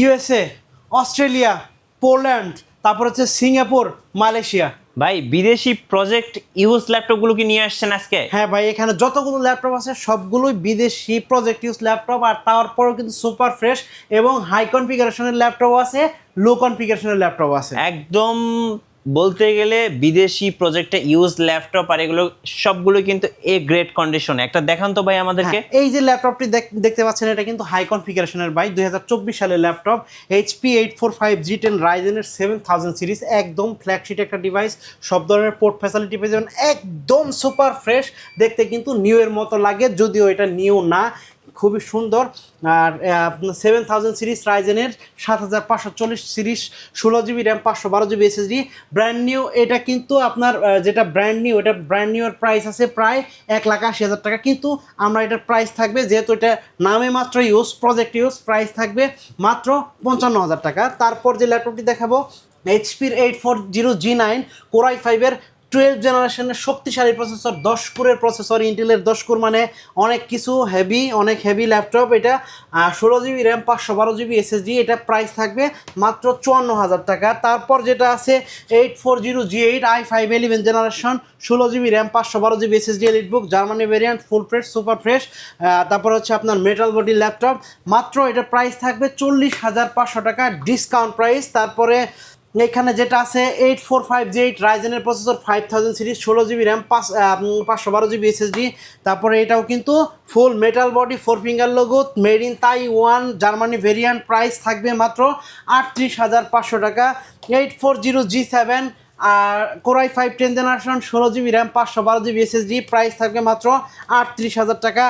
USA, Australia, Poland, তারপর হচ্ছে Singapore, Malaysia. ভাই বিদেশি প্রজেক্ট ইউজ ল্যাপটপগুলো কি নিয়ে আসছেন আজকে? হ্যাঁ ভাই, এখানে যতগুলো ল্যাপটপ আছে সবগুলোই বিদেশি প্রজেক্ট ইউজ ল্যাপটপ, আর তারপরেও কিন্তু সুপার ফ্রেশ এবং হাই কনফিগারেশনের ল্যাপটপ আছে, লো কনফিগারেশনের ল্যাপটপ আছে। একদম বলতে গেলে বিদেশি প্রজেক্টে ইউজ ল্যাপটপ আর এগুলো সবগুলো কিন্তু এ গ্রেড কন্ডিশনে। একটা দেখান তো ভাই আমাদেরকে। হ্যাঁ, এই যে ল্যাপটপটি দেখতে পাচ্ছেন এটা কিন্তু হাই কনফিগারেশনের ভাই, 2024 সালের ল্যাপটপ, HP 845G10 রাইজেনের 7000 সিরিজ, একদম ফ্ল্যাগশিপ একটা ডিভাইস, সব ধরনের পোর্ট ফ্যাসিলিটি পেয়ে যাবেন, একদম সুপার ফ্রেশ, দেখতে কিন্তু নিউ এর মতো লাগে, যদিও এটা নিউ না, খুবই সুন্দর। আর 7000 সিরিজ রাইজেনের 7540 series, 16 GB RAM, 512 GB SSD, brand new. এটা কিন্তু আপনার যেটা ব্র্যান্ড নিউ, এটা ব্র্যান্ড নিউ এর প্রাইস আছে প্রায় 1,80,000 টাকা, কিন্তু আমরা এটার প্রাইস থাকবে, যেহেতু এটা নামে মাত্র ইউজ, প্রজেক্ট ইউজ, প্রাইস থাকবে মাত্র 55,000 টাকা। তারপর যে ল্যাপটপটি দেখাবো, HP 840G9 Core i5-এর 12 জেনারেশনের শক্তিশালী প্রসেসর, 10 কোরের প্রসেসর, ইন্টেলের 10 কোর, মানে অনেক কিছু হেভি, অনেক হেভি ল্যাপটপ এটা। 16 GB র্যাম, 512 GB SSD, এটা প্রাইস থাকবে মাত্র 54,000 টাকা। তারপর যেটা আছে 840G8 i5 11 generation, 16 GB RAM, 512 GB SSD, elite book, Germany variant, full fresh, super fresh. তারপর হচ্ছে আপনার মেটাল বডি ল্যাপটপ, মাত্র এটা প্রাইস থাকবে 40,500 টাকা ডিসকাউন্ট প্রাইস। তারপরে এখানে যেটা আছে 845G8 রাইজেনের processor, 5000 series, 16 GB RAM, 512 GB SSD। তারপরে এটাও কিন্তু full metal body, 4 finger logo, made in Taiwan, Germany variant, price থাকবে মাত্র 38,500 টাকা। 840G7 আর Core i5 10 generation, 16 GB RAM, 512 GB SSD, price থাকবে মাত্র 38,000 টাকা।